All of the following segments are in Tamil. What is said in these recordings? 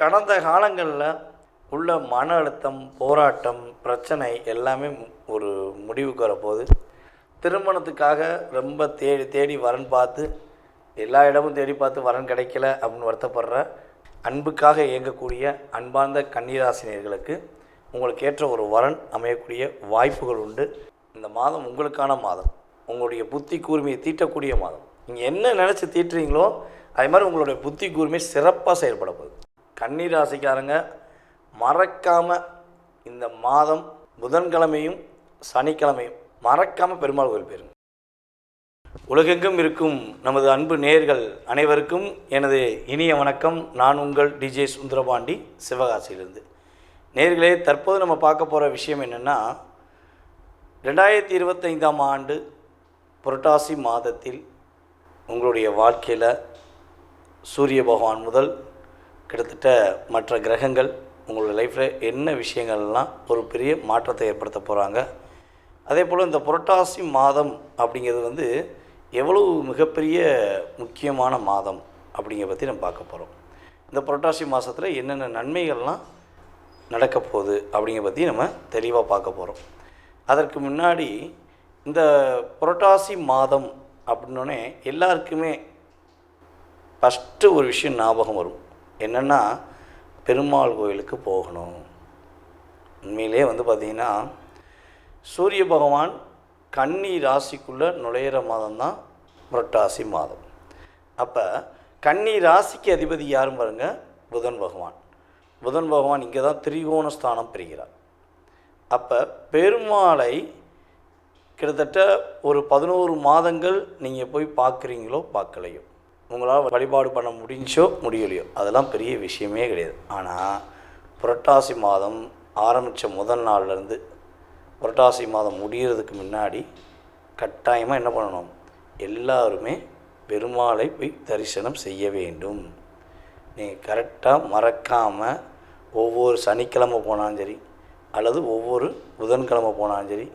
கடந்த காலங்களில் உள்ள மன அழுத்தம், போராட்டம், பிரச்சனை எல்லாமே ஒரு முடிவுக்கு வரப்போகுது. திருமணத்துக்காக ரொம்ப தேடி தேடி வரன் பார்த்து எல்லா இடமும் தேடி பார்த்து வரன் கிடைக்கல அப்படின்னு வருத்தப்படுற அன்புக்காக இயங்கக்கூடிய அன்பார்ந்த கன்னிராசினியர்களுக்கு உங்களுக்கு ஏற்ற ஒரு வரன் அமையக்கூடிய வாய்ப்புகள் உண்டு. இந்த மாதம் உங்களுக்கான மாதம், உங்களுடைய புத்தி கூர்மையை தீட்டக்கூடிய மாதம். நீங்கள் என்ன நினச்சி தீட்டுறீங்களோ அதே மாதிரி உங்களுடைய புத்தி கூர்மை சிறப்பாக செயல்பட போகுது. கன்னிராசிக்காரங்க மறக்காமல் இந்த மாதம் புதன்கிழமையும் சனிக்கிழமையும் மறக்காமல் பெருமாள் கோயில் போயிருங்க. உலகெங்கும் இருக்கும் நமது அன்பு நேயர்கள் அனைவருக்கும் எனது இனிய வணக்கம். நான் உங்கள் டிஜே சுந்தரபாண்டி, சிவகாசியிலிருந்து. நேயர்களே, தற்போது நம்ம பார்க்க போகிற விஷயம் என்னென்னா, 2025ஆம் ஆண்டு புரட்டாசி மாதத்தில் உங்களுடைய வாழ்க்கையில் சூரிய பகவான் முதல் கிட்டத்தட்ட மற்ற கிரகங்கள் உங்களுடைய லைஃப்பில் என்ன விஷயங்கள்லாம் ஒரு பெரிய மாற்றத்தை ஏற்படுத்த போகிறாங்க. அதே போல் இந்த புரட்டாசி மாதம் அப்படிங்கிறது எவ்வளவு மிகப்பெரிய முக்கியமான மாதம் அப்படிங்கிறத பற்றி நம்ம பார்க்க போகிறோம். இந்த புரட்டாசி மாதத்தில் என்னென்ன நன்மைகள்லாம் நடக்க போகுது அப்படிங்கிறத பற்றி நம்ம தெளிவாக பார்க்க போகிறோம். அதற்கு முன்னாடி இந்த புரட்டாசி மாதம் அப்படின்னோடனே எல்லாருக்குமே ஃபஸ்ட்டு ஒரு விஷயம் ஞாபகம் வரும். என்னென்னா, பெருமாள் கோயிலுக்கு போகணும். உண்மையிலே பார்த்திங்கன்னா, சூரிய பகவான் கன்னி ராசிக்குள்ளே நுழையிற மாதம்தான் புரட்டாசி மாதம். அப்போ கன்னி ராசிக்கு அதிபதி யாரும் பாருங்கள், புதன் பகவான். புதன் பகவான் இங்கே தான் திரிகோண ஸ்தானம் பெறுகிறார். அப்போ பெருமாளை கிட்டத்தட்ட ஒரு 11 மாதங்கள் நீங்கள் போய் பார்க்குறீங்களோ பார்க்கலையோ, உங்களால் வழிபாடு பண்ண முடிஞ்சோ முடியலையோ, அதெல்லாம் பெரிய விஷயமே கிடையாது. ஆனால் புரட்டாசி மாதம் ஆரம்பித்த முதல் நாள்லேருந்து புரட்டாசி மாதம் முடிகிறதுக்கு முன்னாடி கட்டாயமாக என்ன பண்ணணும், எல்லாருமே பெருமாளை போய் தரிசனம் செய்ய வேண்டும். நீங்கள் கரெக்டாக மறக்காமல் ஒவ்வொரு சனிக்கிழமை போனாலும் சரி, அல்லது ஒவ்வொரு புதன்கிழமை போனாலும் சரி,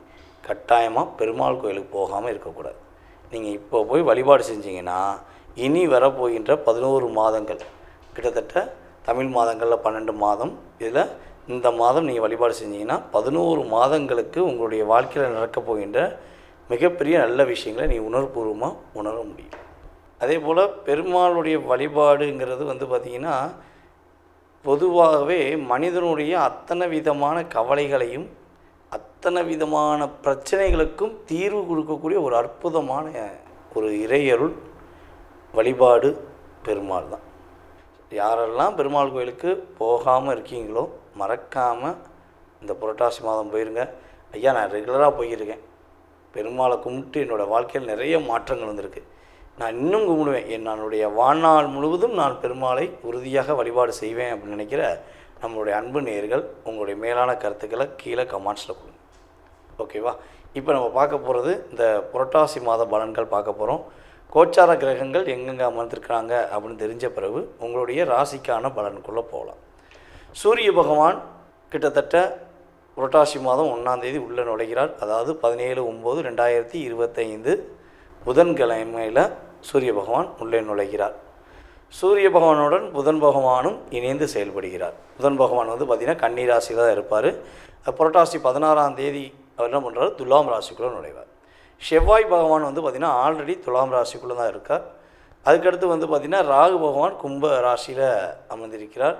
கட்டாயமாக பெருமாள் கோயிலுக்கு போகாமல் இருக்கக்கூடாது. நீங்கள் இப்போ போய் வழிபாடு செஞ்சீங்கன்னா இனி வரப்போகின்ற 11 மாதங்கள், கிட்டத்தட்ட தமிழ் மாதங்களில் 12 மாதம், இதில் இந்த மாதம் நீங்கள் வழிபாடு செஞ்சீங்கன்னா 11 மாதங்களுக்கு உங்களுடைய வாழ்க்கையில் நடக்கப் போகின்ற மிகப்பெரிய நல்ல விஷயங்களை நீங்கள் உணர்வுபூர்வமாக உணர முடியும். அதே போல் பெருமாளுடைய வழிபாடுங்கிறது பார்த்திங்கன்னா, பொதுவாகவே மனிதனுடைய அத்தனை விதமான கவலைகளையும் அத்தனை விதமான பிரச்சனைகளுக்கும் தீர்வு கொடுக்கக்கூடிய ஒரு அற்புதமான ஒரு இறையருள் வழிபாடு பெருமாள் தான். யாரெல்லாம் பெருமாள் கோயிலுக்கு போகாமல் இருக்கீங்களோ மறக்காமல் இந்த புரட்டாசி மாதம் போயிருங்க. ஐயா, நான் ரெகுலராக போயிருக்கேன், பெருமாளை கும்பிட்டு என்னோடய வாழ்க்கையில் நிறைய மாற்றங்கள் வந்திருக்கு, நான் இன்னும் கும்பிடுவேன், என்னுடைய வாழ்நாள் முழுவதும் நான் பெருமாளை உறுதியாக வழிபாடு செய்வேன் அப்படின்னு நினைக்கிற நம்மளுடைய அன்பு நேயர்கள் உங்களுடைய மேலான கருத்துக்களை கீழே கமெண்ட்ஸில் கொடுங்க. ஓகேவா? இப்போ நம்ம பார்க்க போகிறது இந்த புரட்டாசி மாத பலன்கள் பார்க்க போகிறோம். கோச்சார கிரகங்கள் எங்கெங்கே அமர்ந்திருக்கிறாங்க அப்படின்னு தெரிஞ்ச பிறகு உங்களுடைய ராசிக்கான பலனுக்குள்ளே போகலாம். சூரிய பகவான் கிட்டத்தட்ட புரட்டாசி மாதம் 1ஆம் தேதி உள்ளே நுழைகிறார். அதாவது 17/9/2025 புதன்கிழமையில் சூரிய பகவான் உள்ளே நுழைகிறார். சூரிய பகவானுடன் புதன் பகவானும் இணைந்து செயல்படுகிறார். புதன் பகவான் பார்த்திங்கன்னா கன்னி ராசியில் தான் இருப்பார். புரட்டாசி 16ஆம் தேதி அவர் என்ன பண்ணுறாரு, துலாம் ராசிக்குள்ளே நுழைவார். செவ்வாய் பகவான் பார்த்திங்கன்னா ஆல்ரெடி துலாம் ராசிக்குள்ளே தான் இருக்கார். அதுக்கடுத்து பார்த்திங்கன்னா ராகு பகவான் கும்ப ராசியில் அமர்ந்திருக்கிறார்.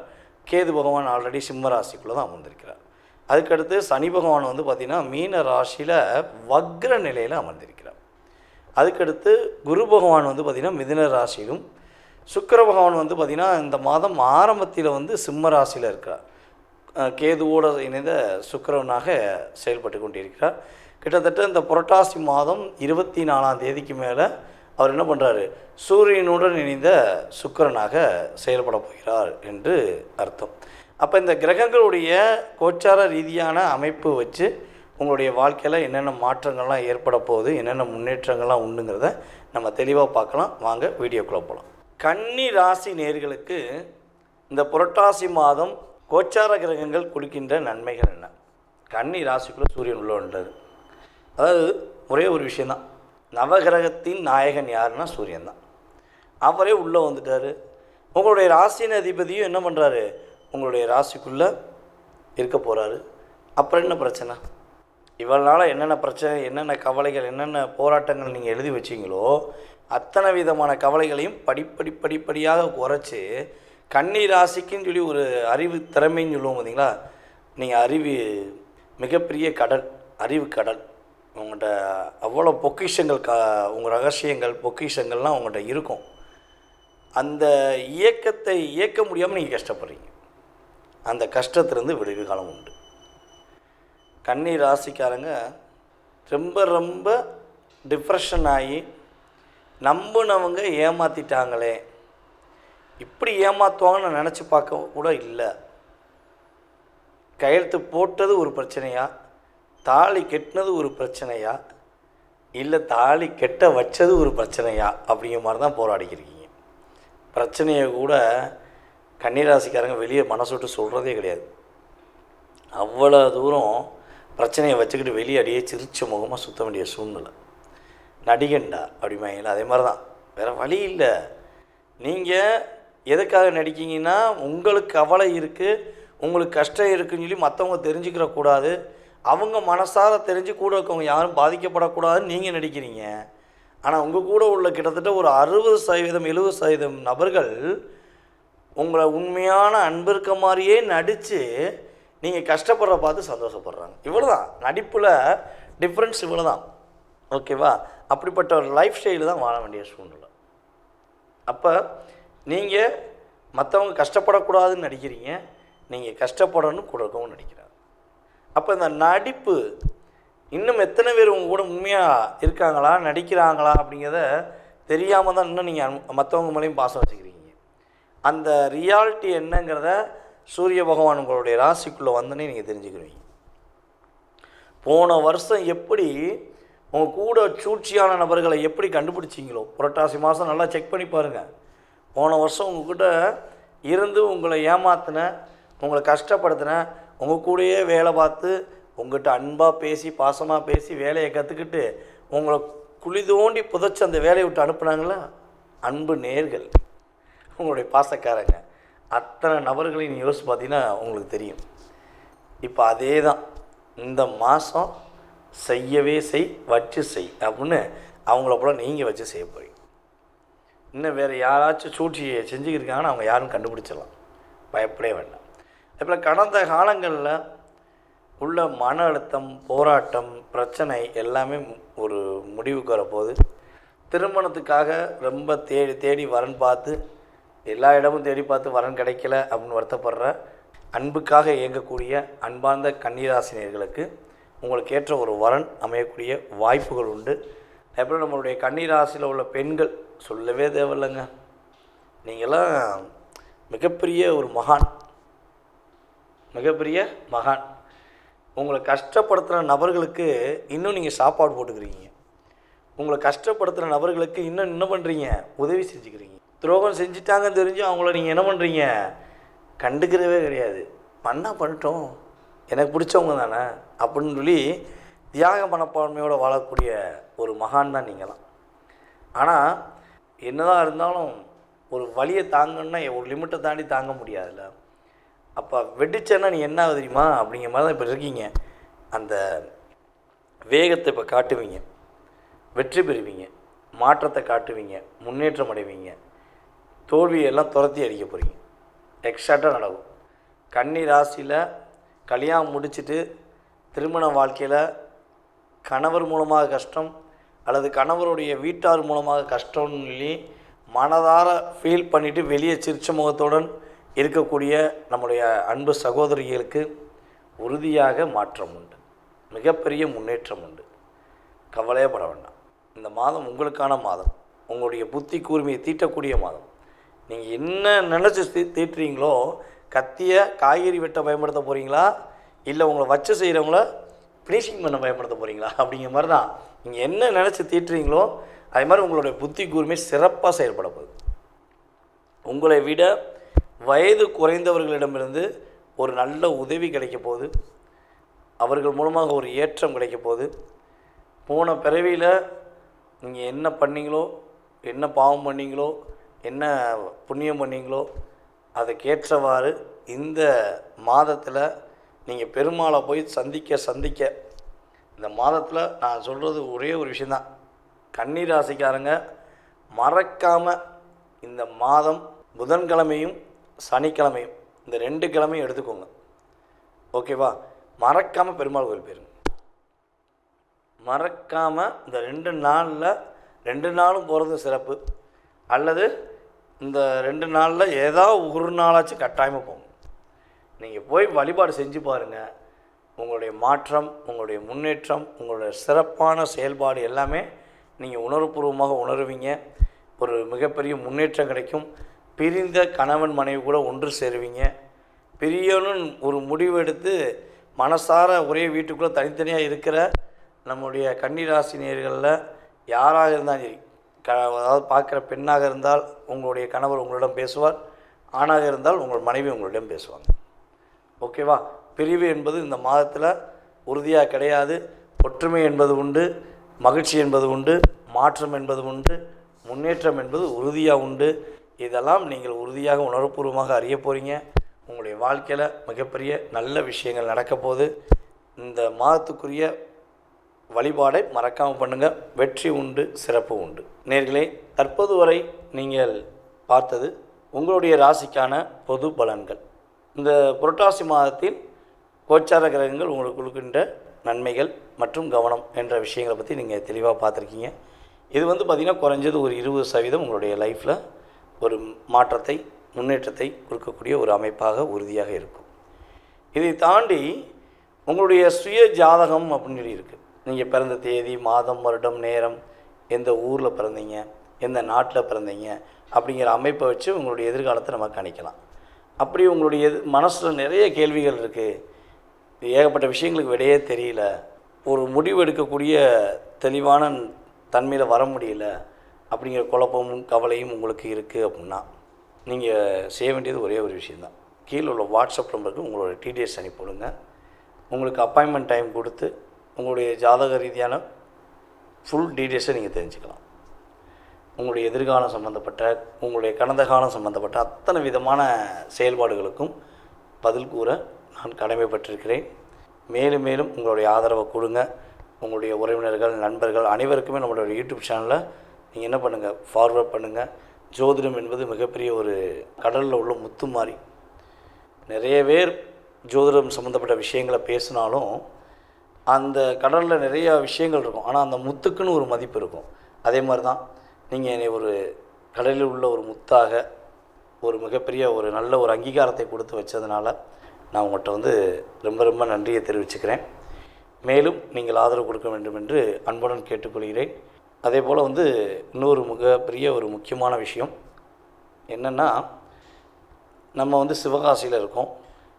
கேது பகவான் ஆல்ரெடி சிம்ம ராசிக்குள்ளே தான் அமர்ந்திருக்கிறார். அதுக்கடுத்து சனி பகவான் பார்த்திங்கன்னா மீன ராசியில் வக்ர நிலையில் அமர்ந்திருக்கிறார். அதுக்கடுத்து குரு பகவான் பார்த்திங்கன்னா மிதுன ராசியிலும், சுக்கிர பகவான் பார்த்திங்கன்னா இந்த மாதம் ஆரம்பத்தில் சிம்ம ராசியில் இருக்கிறார். கேதுவோடு இணைந்த சுக்கிரவனாக செயல்பட்டு கொண்டிருக்கிறார். கிட்டத்தட்ட இந்த புரட்டாசி மாதம் 24ஆம் தேதிக்கு மேலே அவர் என்ன பண்ணுறாரு, சூரியனுடன் இணைந்த சுக்கிரனாக செயல்பட போகிறார் என்று அர்த்தம். அப்போ இந்த கிரகங்களுடைய கோச்சார ரீதியான அமைப்பு வச்சு உங்களுடைய வாழ்க்கையில் என்னென்ன மாற்றங்கள்லாம் ஏற்பட போகுது, என்னென்ன முன்னேற்றங்கள்லாம் உண்டுங்கிறத நம்ம தெளிவாக பார்க்கலாம். வாங்க வீடியோக்குள்ளே போகலாம். கன்னி ராசி நேயர்களுக்கு இந்த புரட்டாசி மாதம் கோச்சார கிரகங்கள் கொடுக்கின்ற நன்மைகள் என்ன? கன்னி ராசிக்குள்ளே சூரியன் உள்ள வந்துட்டார். அதாவது ஒரே ஒரு விஷயந்தான், நவகிரகத்தின் நாயகன் யாருன்னா சூரியன் தான். அவரே உள்ளே வந்துட்டார். உங்களுடைய ராசியின் அதிபதியும் என்ன பண்ணுறாரு, உங்களுடைய ராசிக்குள்ளே இருக்க போகிறாரு. அப்புறம் என்ன பிரச்சனை? இவ்வளோ நாளாக என்னென்ன பிரச்சனை, என்னென்ன கவலைகள், என்னென்ன போராட்டங்கள் நீங்கள் எழுதி வச்சிங்களோ அத்தனை விதமான கவலைகளையும் படிப்படியாக குறைச்சி கன்னி ராசிக்குன்னு சொல்லி ஒரு அறிவு திறமைன்னு சொல்லுவோம் பார்த்தீங்களா, நீங்கள் அறிவு மிகப்பெரிய கடல், அறிவு கடல். உங்கள்கிட்ட அவ்வளோ பொக்கிஷங்கள், உங்கள் ரகசியங்கள் பொக்கிஷங்கள்லாம் உங்கள்கிட்ட இருக்கும். அந்த இயக்கத்தை இயக்க முடியாமல் நீங்கள் கஷ்டப்படுறீங்க. அந்த கஷ்டத்துலேருந்து விடுவி காலம் உண்டு. கன்னி ராசிக்காரங்க ரொம்ப டிப்ரெஷன் ஆகி நம்பினவங்க ஏமாற்றிட்டாங்களே, இப்படி ஏமாற்றுவாங்கன்னு நினச்சி பார்க்க கூட இல்லை. கையெழுத்து போட்டது ஒரு பிரச்சனையா, தாலி கெட்டினது ஒரு பிரச்சனையா, இல்லை தாலி கெட்ட வச்சது ஒரு பிரச்சனையா, அப்படிங்கிற மாதிரி தான் போராடிக்கிறீங்க. பிரச்சனையை கூட கன்னிராசிக்காரங்க வெளியே மனசு விட்டு சொல்கிறதே கிடையாது. அவ்வளோ தூரம் பிரச்சனையை வச்சுக்கிட்டு வெளியே அடியே சிரிச்ச முகமாக சுற்ற வேண்டிய சூழ்நிலை. நடிகண்டா அப்படிமாங்களா, அதே மாதிரி தான், வேறு வழி இல்லை. நீங்கள் எதுக்காக நடிக்கிங்கன்னா, உங்களுக்கு கவலை இருக்குது, உங்களுக்கு கஷ்டம் இருக்குதுன்னு சொல்லி மற்றவங்க தெரிஞ்சுக்கிற கூடாது, அவங்க மனசார தெரிஞ்சு கூட இருக்கவங்க யாரும் பாதிக்கப்படக்கூடாதுன்னு நீங்கள் நடிக்கிறீங்க. ஆனால் உங்கள் கூட உள்ள கிட்டத்தட்ட ஒரு 60% 70% நபர்கள் உங்களை உண்மையான அன்பு இருக்க மாதிரியே நடித்து நீங்கள் கஷ்டப்படுற பார்த்து சந்தோஷப்படுறாங்க. இவ்வளோ தான் நடிப்பில் டிஃப்ரென்ஸ், இவ்வளோ தான். ஓகேவா? அப்படிப்பட்ட ஒரு லைஃப் ஸ்டைலு தான் வாழ வேண்டிய சூழ்நிலை. அப்போ நீங்கள் மற்றவங்க கஷ்டப்படக்கூடாதுன்னு நடிக்கிறீங்க, நீங்கள் கஷ்டப்படணும் கூட இருக்கவங்க நடிக்கிறாங்க. அப்போ இந்த நடிப்பு இன்னும் எத்தனை பேர் உங்கள் கூட உண்மையாக இருக்காங்களா, நடிக்கிறாங்களா அப்படிங்கிறத தெரியாமல் தான் இன்னும் நீங்கள் மற்றவங்க மேலேயும் பாசம் வச்சுக்கிறீங்க. அந்த ரியாலிட்டி என்னங்கிறத சூரிய பகவான் உங்களுடைய ராசிக்குள்ளே வந்தோன்னே நீங்கள் தெரிஞ்சுக்கிறீங்க. போன வருஷம் எப்படி உங்கள் கூட சூழ்ச்சியான நபர்களை எப்படி கண்டுபிடிச்சிங்களோ, புரட்டாசி மாதம் நல்லா செக் பண்ணி பாருங்கள். போன வருஷம் உங்கள்கிட்ட இருந்து உங்களை ஏமாத்தின, உங்களை கஷ்டப்படுத்தின, உங்கள் கூடயே வேலை பார்த்து உங்கள்கிட்ட அன்பாக பேசி பாசமாக பேசி வேலையை கற்றுக்கிட்டு உங்களை குழி தோண்டி புதைச்சி அந்த வேலையை விட்டு அனுப்புனாங்களா, அன்பு நேர்கள், உங்களுடைய பாசக்காரங்க, அத்தனை நபர்களையும் நீங்கள் யோசிச்சு பார்த்தீங்கன்னா உங்களுக்கு தெரியும். இப்போ அதே தான் இந்த மாதம் செய்யவே செய், வச்சு செய் அப்படின்னு அவங்கள போல நீங்கள் வச்சு செய்ய போகிறீங்க. இன்னும் வேறு யாராச்சும் சூழ்ச்சியை செஞ்சுக்கிருக்காங்கன்னா அவங்க யாரும் கண்டுபிடிச்சிடலாம், பயப்படவே வேண்டாம். இப்போ கடந்த காலங்களில் உள்ள மன அழுத்தம், போராட்டம், பிரச்சனை எல்லாமே ஒரு முடிவுக்கு வரப்போகுது. திருமணத்துக்காக ரொம்ப தேடி வரன் பார்த்து எல்லா இடமும் தேடி பார்த்து வரன் கிடைக்கல அப்படின்னு வருத்தப்படுற, அன்புக்காக இயங்கக்கூடிய அன்பார்ந்த கன்னிராசினியர்களுக்கு உங்களுக்கு ஏற்ற ஒரு வரன் அமையக்கூடிய வாய்ப்புகள் உண்டு. அப்புறம் நம்மளுடைய கன்னிராசியில் உள்ள பெண்கள் சொல்லவே தேவையில்லைங்க. நீங்களாம் மிகப்பெரிய ஒரு மகான், மிகப்பெரிய மகான். உங்களை கஷ்டப்படுத்துகிற நபர்களுக்கு இன்னும் நீங்கள் சாப்பாடு போட்டுக்கிறீங்க. உங்களை கஷ்டப்படுத்துகிற நபர்களுக்கு இன்னும் என்ன பண்ணுறீங்க, உதவி செஞ்சுக்கிறீங்க. துரோகம் செஞ்சுட்டாங்கன்னு தெரிஞ்சு அவங்கள நீங்கள் என்ன பண்ணுறீங்க, கண்டுக்கிறவே கிடையாது. பண்ணால் பண்ணிட்டோம், எனக்கு பிடிச்சவங்க தானே அப்படின்னு சொல்லி தியாக மனப்பான்மையோடு வாழக்கூடிய ஒரு மகான் தான் நீங்களாம். ஆனால் என்னதான் இருந்தாலும் ஒரு வலியை தாங்கன்னா ஒரு லிமிட்டை தாண்டி தாங்க முடியாதுல்ல. அப்போ வெடிச்சேன்னா நீ என்ன ஆகுது தெரியுமா அப்படிங்கிற மாதிரி தான் இப்போ இருக்கீங்க. அந்த வேகத்தை இப்போ காட்டுவீங்க, வெற்றி பெறுவீங்க, மாற்றத்தை காட்டுவீங்க, முன்னேற்றம் அடைவீங்க, தோல்வியெல்லாம் துரத்தி அடிக்க போகிறீங்க. எக்ஸாக்டாக நடக்கும். கன்னி ராசியில் கல்யாணம் முடிச்சுட்டு திருமண வாழ்க்கையில் கணவர் மூலமாக கஷ்டம் அல்லது கணவருடைய வீட்டார் மூலமாக கஷ்டம்னு சொல்லி மனதார ஃபீல் பண்ணிவிட்டு வெளியே சிரிச்ச முகத்துடன் இருக்கக்கூடிய நம்முடைய அன்பு சகோதரிகளுக்கு உறுதியாக மாற்றம் உண்டு, மிகப்பெரிய முன்னேற்றம் உண்டு. கவலையே பட வேண்டாம். இந்த மாதம் உங்களுக்கான மாதம், உங்களுடைய புத்தி கூர்மையை தீட்டக்கூடிய மாதம். நீங்கள் என்ன நினச்சி தீட்டுறீங்களோ, கத்தியை காய்கறி வெட்ட பயன்படுத்த போகிறீங்களா, இல்லை உங்களை வச்சு செய்கிறவங்கள ஃபினிஷிங் பண்ண பயன்படுத்த போகிறீங்களா அப்படிங்கிற மாதிரி தான். நீங்கள் என்ன நினச்சி தீட்டுறீங்களோ அதே மாதிரி உங்களுடைய புத்தி கூர்மை சிறப்பாக செயல்பட போகுது. உங்களை விட வயது குறைந்தவர்களிடமிருந்து ஒரு நல்ல உதவி கிடைக்க போகுது. அவர்கள் மூலமாக ஒரு ஏற்றம் கிடைக்க போகுது. போன பிறவியில் நீங்கள் என்ன பண்ணீங்களோ, என்ன பாவம் பண்ணீங்களோ, என்ன புண்ணியம் பண்ணீங்களோ, அதுக்கேற்றவாறு இந்த மாதத்தில் நீங்கள் பெருமாளை போய் சந்திக்க இந்த மாதத்தில் நான் சொல்கிறது ஒரே ஒரு விஷயந்தான். கன்னி ராசிக்காரங்க மறக்காமல் இந்த மாதம் புதன்கிழமையும் சனிக்கிழமையும் இந்த 2 கிழமையும் எடுத்துக்கோங்க. ஓகேவா? மறக்காமல் பெருமாள் கோயில் போயிருங்க. மறக்காமல் இந்த 2 நாளில் 2 நாளும் போகிறது சிறப்பு. அல்லது இந்த 2 நாளில் ஏதாவது ஒரு நாளாச்சும் கட்டாயமாக போங்க. நீங்கள் போய் வழிபாடு செஞ்சு பாருங்கள். உங்களுடைய மாற்றம், உங்களுடைய முன்னேற்றம், உங்களுடைய சிறப்பான செயல்பாடு எல்லாமே நீங்கள் உணர்வுபூர்வமாக உணருவீங்க. ஒரு மிகப்பெரிய முன்னேற்றம் கிடைக்கும். பிரிந்த கணவன் மனைவி கூட ஒன்று சேருவீங்க. பிரியணும்னு ஒரு முடிவு எடுத்து மனசார ஒரே வீட்டுக்குள்ளே தனித்தனியாக இருக்கிற நம்முடைய கன்னிராசி நேயர்களில் யாராக இருந்தாலும் சரி, அதாவது பார்க்குற பெண்ணாக இருந்தால் உங்களுடைய கணவர் உங்களிடம் பேசுவார், ஆணாக இருந்தால் உங்கள் மனைவி உங்களிடம் பேசுவாங்க. ஓகேவா? பிரிவு என்பது இந்த மாதத்தில் உறுதியாக கிடையாது. ஒற்றுமை என்பது உண்டு, மகிழ்ச்சி என்பது உண்டு, மாற்றம் என்பது உண்டு, முன்னேற்றம் என்பது உறுதியாக உண்டு. இதெல்லாம் நீங்கள் உறுதியாக உணர்வுபூர்வமாக அறிய போகிறீங்க. உங்களுடைய வாழ்க்கையில் மிகப்பெரிய நல்ல விஷயங்கள் நடக்க போகுது. இந்த மாதத்துக்குரிய வழிபாடை மறக்காமல் பண்ணுங்கள். வெற்றி உண்டு, சிறப்பு உண்டு. நேயர்களே, தற்போது வரை நீங்கள் பார்த்தது உங்களுடைய ராசிக்கான பொது பலன்கள். இந்த புரட்டாசி மாதத்தில் கோச்சார கிரகங்கள் உங்களுக்கு கொடுக்கின்ற நன்மைகள் மற்றும் கவனம் என்ற விஷயங்களை பற்றி நீங்கள் தெளிவாக பார்த்துருக்கீங்க. இது பார்த்திங்கன்னா குறைஞ்சது ஒரு 20% உங்களுடைய லைஃப்பில் ஒரு மாற்றத்தை, முன்னேற்றத்தை கொடுக்கக்கூடிய ஒரு அமைப்பாக உறுதியாக இருக்கும். இதை தாண்டி உங்களுடைய சுய ஜாதகம் அப்படின்னு சொல்லி இருக்குது. நீங்கள் பிறந்த தேதி, மாதம், வருடம், நேரம், எந்த ஊரில் பிறந்தீங்க, எந்த நாட்டில் பிறந்தீங்க அப்படிங்கிற அமைப்பை வச்சு உங்களுடைய எதிர்காலத்தை நம்ம கணிக்கலாம். அப்படி உங்களுடைய மனசில் நிறைய கேள்விகள் இருக்குது, ஏகப்பட்ட விஷயங்களுக்கு விடையே தெரியல, ஒரு முடிவு எடுக்கக்கூடிய தெளிவான தன்மையில் வர முடியல அப்படிங்கிற குழப்பமும் கவலையும் உங்களுக்கு இருக்குது அப்படின்னா நீங்கள் செய்ய வேண்டியது ஒரே ஒரு விஷயந்தான். கீழே உள்ள வாட்ஸ்அப் நம்பருக்கு உங்களோட டீட்டெயில்ஸ் அனுப்பிவிடுங்க. உங்களுக்கு அப்பாயின்மெண்ட் டைம் கொடுத்து உங்களுடைய ஜாதக ரீதியான ஃபுல் டீட்டெயில்ஸை நீங்கள் தெரிஞ்சுக்கலாம். உங்களுடைய எதிர்காலம் சம்மந்தப்பட்ட, உங்களுடைய கடந்த காலம் சம்மந்தப்பட்ட அத்தனை விதமான செயல்பாடுகளுக்கும் பதில் கூற நான் கடமைப்பட்டிருக்கிறேன். மேலும் மேலும் உங்களுடைய ஆதரவை கொடுங்க. உங்களுடைய உறவினர்கள், நண்பர்கள் அனைவருக்குமே நம்மளுடைய யூடியூப் சேனலில் நீங்கள் என்ன பண்ணுங்கள், ஃபார்வர்ட் பண்ணுங்கள். ஜோதிடம் என்பது மிகப்பெரிய ஒரு கடலில் உள்ள முத்து மாதிரி. நிறைய பேர் ஜோதிடம் சம்மந்தப்பட்ட விஷயங்களை பேசினாலும் அந்த கடலில் நிறையா விஷயங்கள் இருக்கும், ஆனால் அந்த முத்துக்குன்னு ஒரு மதிப்பு இருக்கும். அதே மாதிரி தான் நீங்கள் என்னை ஒரு கடலில் உள்ள ஒரு முத்தாக, ஒரு மிகப்பெரிய ஒரு நல்ல ஒரு அங்கீகாரத்தை கொடுத்து வச்சதுனால நான் உங்கள்கிட்ட ரொம்ப ரொம்ப நன்றியை தெரிவிச்சுக்கிறேன். மேலும் நீங்கள் ஆதரவு கொடுக்க வேண்டும் என்று அன்புடன் கேட்டுக்கொள்கிறேன். அதே போல் இன்னொரு மிகப்பெரிய ஒரு முக்கியமான விஷயம் என்னென்னா, நம்ம சிவகாசியில் இருக்கோம்.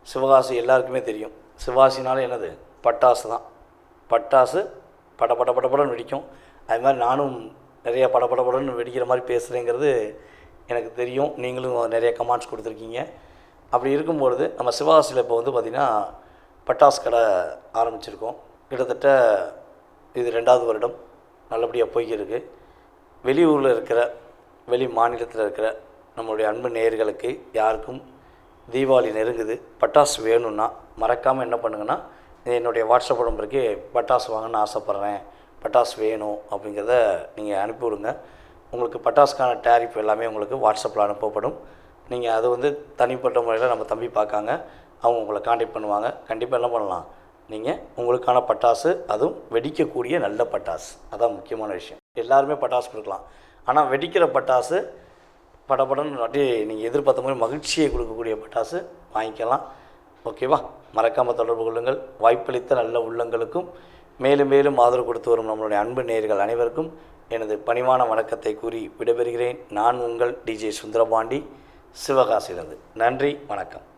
சிவகாசி எல்லாருக்குமே தெரியும். சிவகாசினாலே என்னது, பட்டாசு தான். பட்டாசு படன்னு வெடிக்கும். அது மாதிரி நானும் நிறைய படன்னு வெடிக்கிற மாதிரி பேசுகிறேங்கிறது எனக்கு தெரியும். நீங்களும் நிறைய கமெண்ட்ஸ் கொடுத்துருக்கீங்க. அப்படி இருக்கும்பொழுது நம்ம சிவகாசியில் இப்போ பார்த்திங்கன்னா பட்டாசு கடை ஆரம்பிச்சிருக்கோம். கிட்டத்தட்ட இது 2வது வருடம் நல்லபடியாக போய்க்கிருக்கு. வெளியூரில் இருக்கிற, வெளி மாநிலத்தில் இருக்கிற நம்மளுடைய அன்பு நேயர்களுக்கு யாருக்கும் தீபாவளி நெருங்குது, பட்டாசு வேணும்னா மறக்காமல் என்ன பண்ணுங்கன்னா, என்னுடைய வாட்ஸ்அப் நம்பருக்கு பட்டாசு வாங்கணும்னு ஆசைப்பட்றேன், பட்டாசு வேணும் அப்படிங்கிறத நீங்கள் அனுப்பிவிடுங்க. உங்களுக்கு பட்டாசுக்கான டேரிஃப் எல்லாமே உங்களுக்கு வாட்ஸ்அப்பில் அனுப்பப்படும். நீங்கள் அது தனிப்பட்ட முறையில் நம்ம தம்பி பார்க்காங்க, அவங்க உங்களை காண்டாக்ட் பண்ணுவாங்க. கண்டிப்பாக என்ன பண்ணலாம், நீங்கள் உங்களுக்கான பட்டாசு, அதுவும் வெடிக்கக்கூடிய நல்ல பட்டாசு, அதான் முக்கியமான விஷயம். எல்லாருமே பட்டாசு கொடுக்கலாம், ஆனால் வெடிக்கிற பட்டாசு படன்னு அப்படியே நீங்கள் எதிர்பார்த்த மாதிரி மகிழ்ச்சியை கொடுக்கக்கூடிய பட்டாசு வாங்கிக்கலாம். ஓகேவா? மறக்காமல் தொடர்பு கொள்ளுங்கள். வாய்ப்பளித்த நல்ல உள்ளங்களுக்கும் மேலும் மேலும் ஆதரவு கொடுத்து வரும் நம்மளுடைய அன்பு நேயர்கள் அனைவருக்கும் எனது பணிவான வணக்கத்தை கூறி விடைபெறுகிறேன். நான் உங்கள் டிஜே சுந்தரபாண்டி, சிவகாசியிலிருந்து. நன்றி, வணக்கம்.